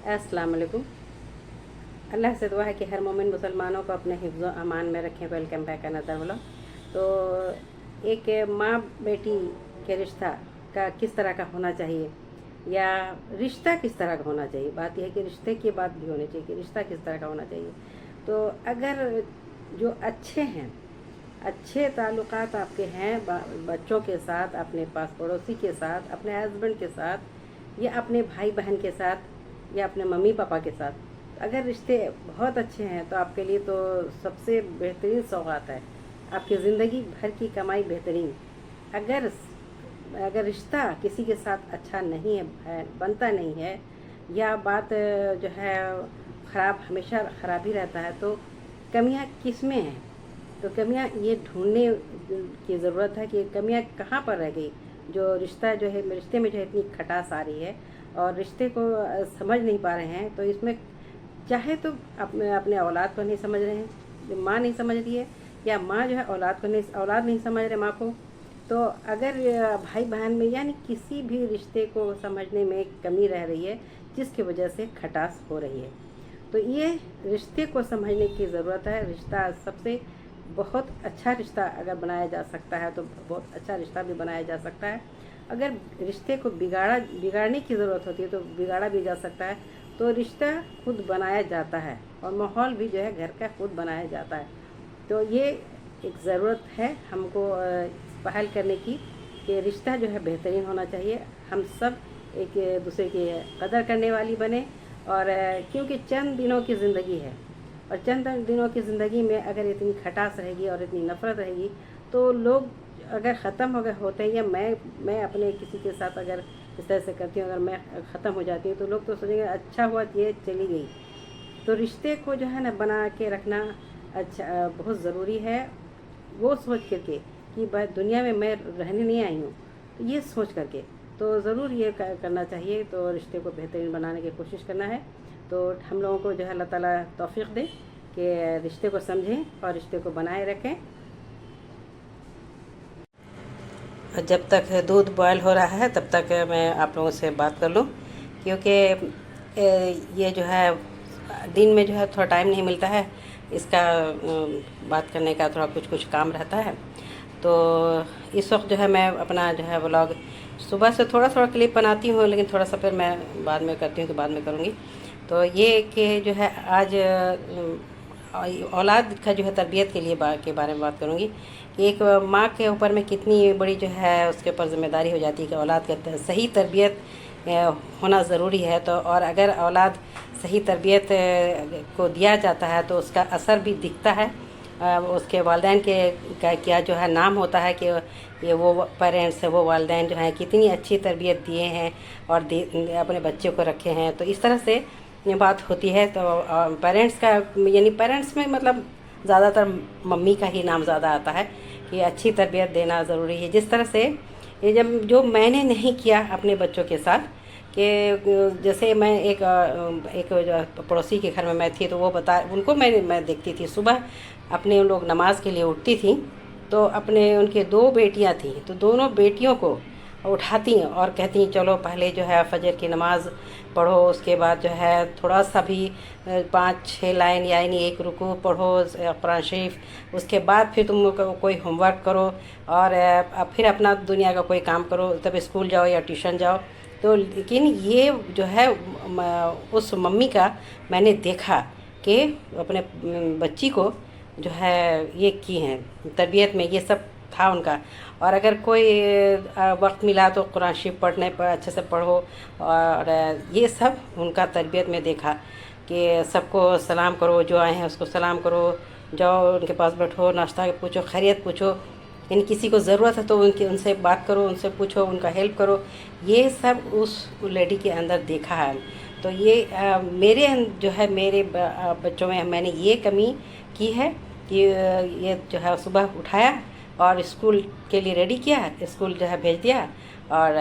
अस्सलाम वालेकुम। अल्लाह से दुआ है कि हर मोमिन मुसलमानों को अपने हिफ्ज़ अमान में रखें। Welcome back another vlog. तो एक माँ बेटी के रिश्ता का किस तरह का होना चाहिए, या रिश्ता किस तरह का होना चाहिए। बात यह है कि रिश्ते की बात भी होनी चाहिए कि रिश्ता किस तरह का होना चाहिए। तो अगर जो अच्छे हैं, अच्छे ताल्लुकात आपके हैं बच्चों के साथ, अपने पास पड़ोसी के साथ, अपने हस्बैंड के साथ, या अपने भाई बहन के साथ, या अपने मम्मी पापा के साथ, अगर रिश्ते बहुत अच्छे हैं तो आपके लिए तो सबसे बेहतरीन सौगात है। आपकी ज़िंदगी भर की कमाई बेहतरीन। अगर अगर रिश्ता किसी के साथ अच्छा नहीं है, बनता नहीं है, या बात जो है ख़राब, हमेशा ख़राब ही रहता है, तो कमियां किस में हैं। तो कमियां ये ढूंढने की ज़रूरत है कि कमियां कहाँ पर रह गई। जो रिश्ता जो है, रिश्ते में जो है इतनी खटास आ रही है और रिश्ते को समझ नहीं पा रहे हैं। तो इसमें चाहे तो अपने अपने औलाद को नहीं समझ रहे हैं, जो माँ नहीं समझ रही है, या माँ जो है औलाद को नहीं, औलाद नहीं समझ रहे माँ को। तो अगर भाई बहन में, यानी किसी भी रिश्ते को समझने में कमी रह रही है जिसकी वजह से खटास हो रही है, तो ये रिश्ते को समझने की ज़रूरत है। रिश्ता सबसे बहुत अच्छा रिश्ता अगर बनाया जा सकता है तो बहुत अच्छा रिश्ता भी बनाया जा सकता है। अगर रिश्ते को बिगाड़ने की ज़रूरत होती है तो बिगाड़ा भी जा सकता है। तो रिश्ता खुद बनाया जाता है और माहौल भी जो है घर का खुद बनाया जाता है। तो ये एक ज़रूरत है हमको पहल करने की कि रिश्ता जो है बेहतरीन होना चाहिए। हम सब एक दूसरे की कदर करने वाली बने। और क्योंकि चंद दिनों की ज़िंदगी है, और चंद दिनों की ज़िंदगी में अगर इतनी खटास रहेगी और इतनी नफ़रत रहेगी तो लोग अगर ख़त्म हो गए होते हैं, या मैं अपने किसी के साथ अगर इस तरह से करती हूँ, अगर मैं ख़त्म हो जाती हूँ तो लोग तो सोचेंगे अच्छा हुआ ये चली गई। तो रिश्ते को जो है ना बना के रखना अच्छा बहुत ज़रूरी है। वो सोच करके कि दुनिया में मैं रहने नहीं आई हूँ, तो ये सोच करके तो ज़रूर ये करना चाहिए। तो रिश्ते को बेहतरीन बनाने की कोशिश करना है। तो हम लोगों को जो है अल्लाह ताला तौफीक दे कि रिश्ते को समझें और रिश्ते को बनाए रखें। जब तक दूध बॉयल हो रहा है तब तक मैं आप लोगों से बात कर लूँ, क्योंकि ये जो है दिन में जो है थोड़ा टाइम नहीं मिलता है इसका बात करने का, थोड़ा कुछ कुछ काम रहता है। तो इस वक्त जो है मैं अपना जो है व्लॉग सुबह से थोड़ा थोड़ा क्लिप बनाती हूँ, लेकिन थोड़ा सा फिर मैं बाद में करती हूँ तो बाद में करूँगी। तो ये कि जो है आज औलाद का जो है तरबियत के बारे में बात करूँगी कि एक माँ के ऊपर में कितनी बड़ी जो है उसके ऊपर ज़िम्मेदारी हो जाती है कि औलाद का सही तरबियत होना ज़रूरी है। तो और अगर औलाद सही तरबियत को दिया जाता है तो उसका असर भी दिखता है। उसके वालिदैन के का क्या जो है नाम होता है कि ये वो पेरेंट्स हैं, वो वालिदैन जो हैं कितनी अच्छी तरबियत दिए हैं और अपने बच्चे को रखे हैं। तो इस तरह से ये बात होती है। तो पेरेंट्स का, यानी पेरेंट्स में मतलब ज़्यादातर मम्मी का ही नाम ज़्यादा आता है कि अच्छी तरबियत देना ज़रूरी है। जिस तरह से ये जब जो मैंने नहीं किया अपने बच्चों के साथ, कि जैसे मैं एक पड़ोसी के घर में मैं थी, तो वो उनको मैं देखती थी सुबह अपने उन लोग नमाज के लिए उठती थी, तो अपने उनके दो बेटियां थी, तो दोनों बेटियों को उठाती और कहती चलो पहले जो है फजर की नमाज़ पढ़ो, उसके बाद जो है थोड़ा सा भी 5-6 लाइन यानी एक रुकू पढ़ो कुरान शरीफ, उसके बाद फिर तुम कोई होमवर्क करो और फिर अपना दुनिया का कोई काम करो, तब स्कूल जाओ या ट्यूशन जाओ। तो लेकिन ये जो है उस मम्मी का मैंने देखा कि अपने बच्ची को जो है ये की हैं तरबियत में, ये सब था उनका। और अगर कोई वक्त मिला तो कुरान शरीफ पढ़ने पर अच्छे से पढ़ो, और ये सब उनका तरबियत में देखा कि सबको सलाम करो, जो आए हैं उसको सलाम करो, जाओ उनके पास बैठो, नाश्ता पूछो, खैरियत पूछो, यानी किसी को ज़रूरत है तो उनसे बात करो, उनसे पूछो, उनका हेल्प करो। ये सब उस लेडी के अंदर देखा है। तो ये मेरे जो है मेरे बच्चों में मैंने ये कमी की है कि ये जो है सुबह उठाया और स्कूल के लिए रेडी किया, स्कूल जो है भेज दिया, और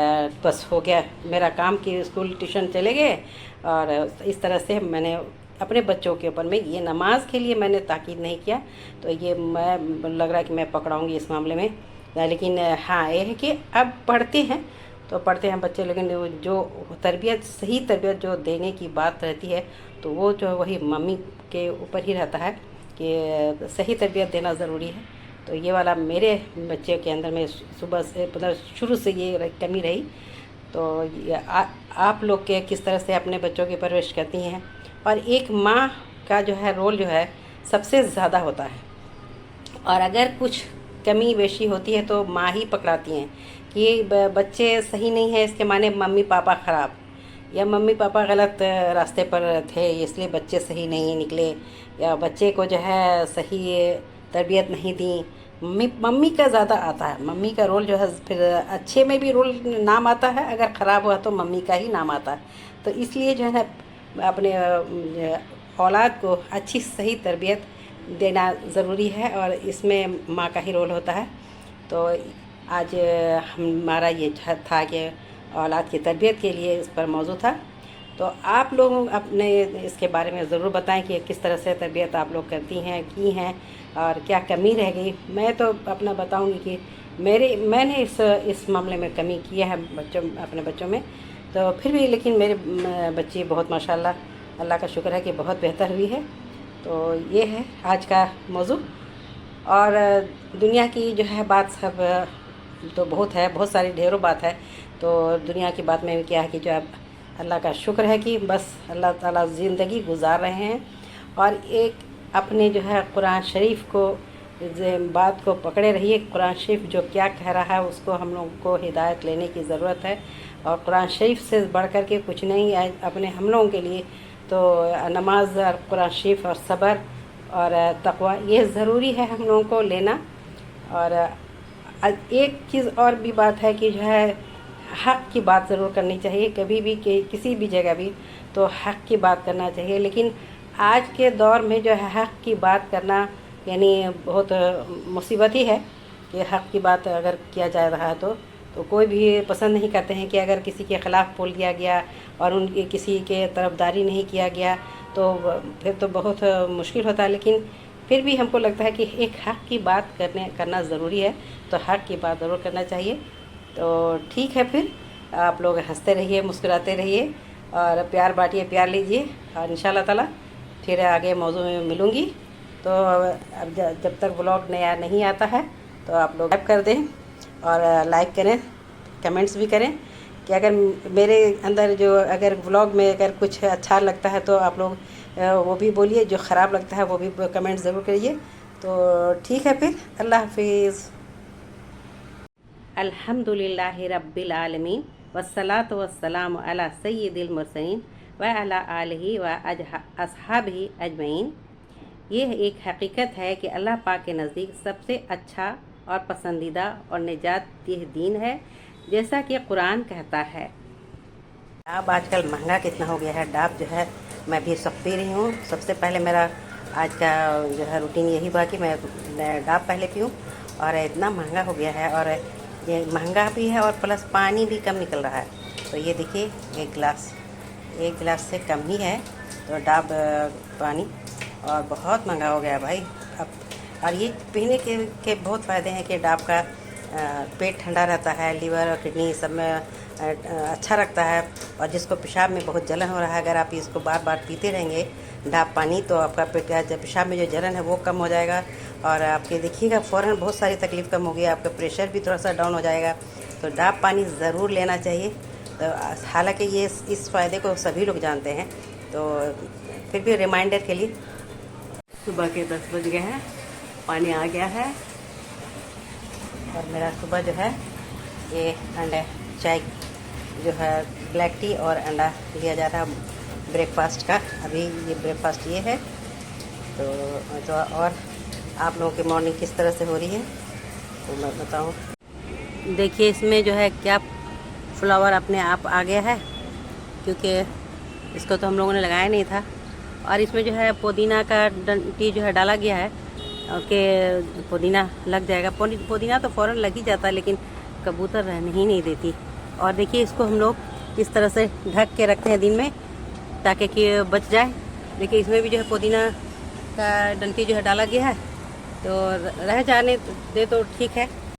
बस हो गया मेरा काम कि स्कूल ट्यूशन चले गए। और इस तरह से मैंने अपने बच्चों के ऊपर में ये नमाज के लिए मैंने ताकीद नहीं किया। तो ये मैं लग रहा है कि मैं पकड़ाऊँगी इस मामले में। लेकिन हाँ, ये है कि अब पढ़ते हैं तो पढ़ते हैं बच्चे, लेकिन जो तरबियत, सही तरबियत जो देने की बात रहती है तो वो जो वही मम्मी के ऊपर ही रहता है कि सही तरबियत देना ज़रूरी है। तो ये वाला मेरे बच्चे के अंदर में सुबह से मतलब शुरू से ये कमी रही। तो आप लोग के किस तरह से अपने बच्चों की परवरिश करती हैं? और एक माँ का जो है रोल जो है सबसे ज़्यादा होता है, और अगर कुछ कमी बेशी होती है तो माँ ही पकड़ाती हैं कि बच्चे सही नहीं है, इसके माने मम्मी पापा ख़राब, या मम्मी पापा गलत रास्ते पर थे इसलिए बच्चे सही नहीं निकले, या बच्चे को जो है सही तरबियत नहीं दी। मम्मी का ज़्यादा आता है, मम्मी का रोल जो है, फिर अच्छे में भी रोल नाम आता है, अगर ख़राब हुआ तो मम्मी का ही नाम आता है। तो इसलिए जो है ना अपने औलाद को अच्छी सही तरबियत देना ज़रूरी है, और इसमें माँ का ही रोल होता है। तो आज हमारा ये था कि औलाद की तरबियत के लिए इस पर मौजू था। तो आप लोग अपने इसके बारे में ज़रूर बताएं कि किस तरह से तरबियत आप लोग करती हैं, की हैं, और क्या कमी रह गई। मैं तो अपना बताऊंगी कि मैंने इस मामले में कमी किया है अपने बच्चों में। तो फिर भी लेकिन मेरे बच्ची बहुत माशाल्लाह, अल्लाह का शुक्र है कि बहुत बेहतर हुई है। तो ये है आज का मौजू। और दुनिया की जो है बात सब तो बहुत है, बहुत सारी ढेरों बात है। तो दुनिया की बात में क्या है कि जो अब अल्लाह का शुक्र है कि बस अल्लाह ताला ज़िंदगी गुजार रहे हैं, और एक अपने जो है कुरान शरीफ को बात को पकड़े रहिए। कुरान शरीफ जो क्या कह रहा है उसको हम लोगों को हिदायत लेने की ज़रूरत है, और कुरान शरीफ से बढ़ कर के कुछ नहीं है अपने हम लोगों के लिए। तो नमाज और कुरान शरीफ और सब्र और तक़वा ये ज़रूरी है हम लोगों को लेना। और एक चीज़ और भी बात है कि जो है हक़ की बात ज़रूर करनी चाहिए, कभी भी किसी भी जगह भी तो हक़ की बात करना चाहिए। लेकिन आज के दौर में जो है हक़ की बात करना यानी बहुत मुसीबत ही है कि हक़ की बात अगर किया जा रहा है तो कोई भी पसंद नहीं करते हैं कि अगर किसी के ख़िलाफ़ बोल दिया गया और उनकी किसी के तरफदारी नहीं किया गया तो फिर तो बहुत मुश्किल होता है। लेकिन फिर भी हमको लगता है कि एक हक़ की बात करना ज़रूरी है, तो हक़ की बात ज़रूर करना चाहिए। तो ठीक है, फिर आप लोग हंसते रहिए, मुस्कुराते रहिए, और प्यार बांटिए, प्यार लीजिए, और इंशाल्लाह ताला फिर आगे मौजू में मिलूँगी। तो अब जब तक व्लॉग नया नहीं आता है तो आप लोग लाइक कर दें और लाइक करें, कमेंट्स भी करें कि अगर मेरे अंदर जो अगर व्लॉग में अगर कुछ अच्छा लगता है तो आप लोग वो भी बोलिए, जो ख़राब लगता है वो भी कमेंट ज़रूर करिए। तो ठीक है, फिर अल्लाह हाफिज़। अल्हम्दुलिल्लाहि रब्बिल आलमीन वस्सलातु वस्सलामु अला सय्यिदिल मुरसलीन व अला आलिहि व अस्हाबिहि अजमईन। ये एक हकीकत है कि अल्लाह पाक के नज़दीक सबसे अच्छा और पसंदीदा और निजात दीन है, जैसा कि कुरान कहता है। डाब आजकल महंगा कितना हो गया है। डाब जो है मैं भी सब पी रही हूँ। सबसे पहले मेरा आज का जो है रूटीन यही हुआ कि मैं डाब पहले पीऊँ, और इतना महंगा हो गया है, और ये महंगा भी है और प्लस पानी भी कम निकल रहा है। तो ये देखिए एक गिलास से कम ही है तो डाब पानी, और बहुत महंगा हो गया भाई अब। और ये पीने के बहुत फ़ायदे हैं कि डाब का पेट ठंडा रहता है, लीवर और किडनी सब में अच्छा रखता है। और जिसको पेशाब में बहुत जलन हो रहा है, अगर आप इसको बार बार पीते रहेंगे डाब पानी, तो आपका पेशाब में जो जलन है वो कम हो जाएगा, और आपके देखिएगा फ़ौरन बहुत सारी तकलीफ़ कम होगी, आपका प्रेशर भी थोड़ा सा डाउन हो जाएगा। तो डाब पानी ज़रूर लेना चाहिए। तो हालांकि ये इस फ़ायदे को सभी लोग जानते हैं, तो फिर भी रिमाइंडर के लिए सुबह के 10 बज गए हैं, पानी आ गया है, और मेरा सुबह जो है ये अंडा चाय जो है ब्लैक टी और अंडा लिया जा रहा है ब्रेकफास्ट का। अभी ये ब्रेकफास्ट ये है। तो और आप लोगों की मॉर्निंग किस तरह से हो रही है तो मैं बताऊँ। देखिए इसमें जो है क्या फ्लावर अपने आप आ गया है, क्योंकि इसको तो हम लोगों ने लगाया नहीं था। और इसमें जो है पुदीना का डंटी जो है डाला गया है कि पुदीना लग जाएगा। पुदीना तो फ़ौरन लग ही जाता है, लेकिन कबूतर रहने ही नहीं देती। और देखिए इसको हम लोग किस तरह से ढक के रखते हैं दिन में ताकि कि बच जाए। देखिए इसमें भी जो है पुदीना का डंटी जो है डाला गया है, तो रह जाने दे तो ठीक है।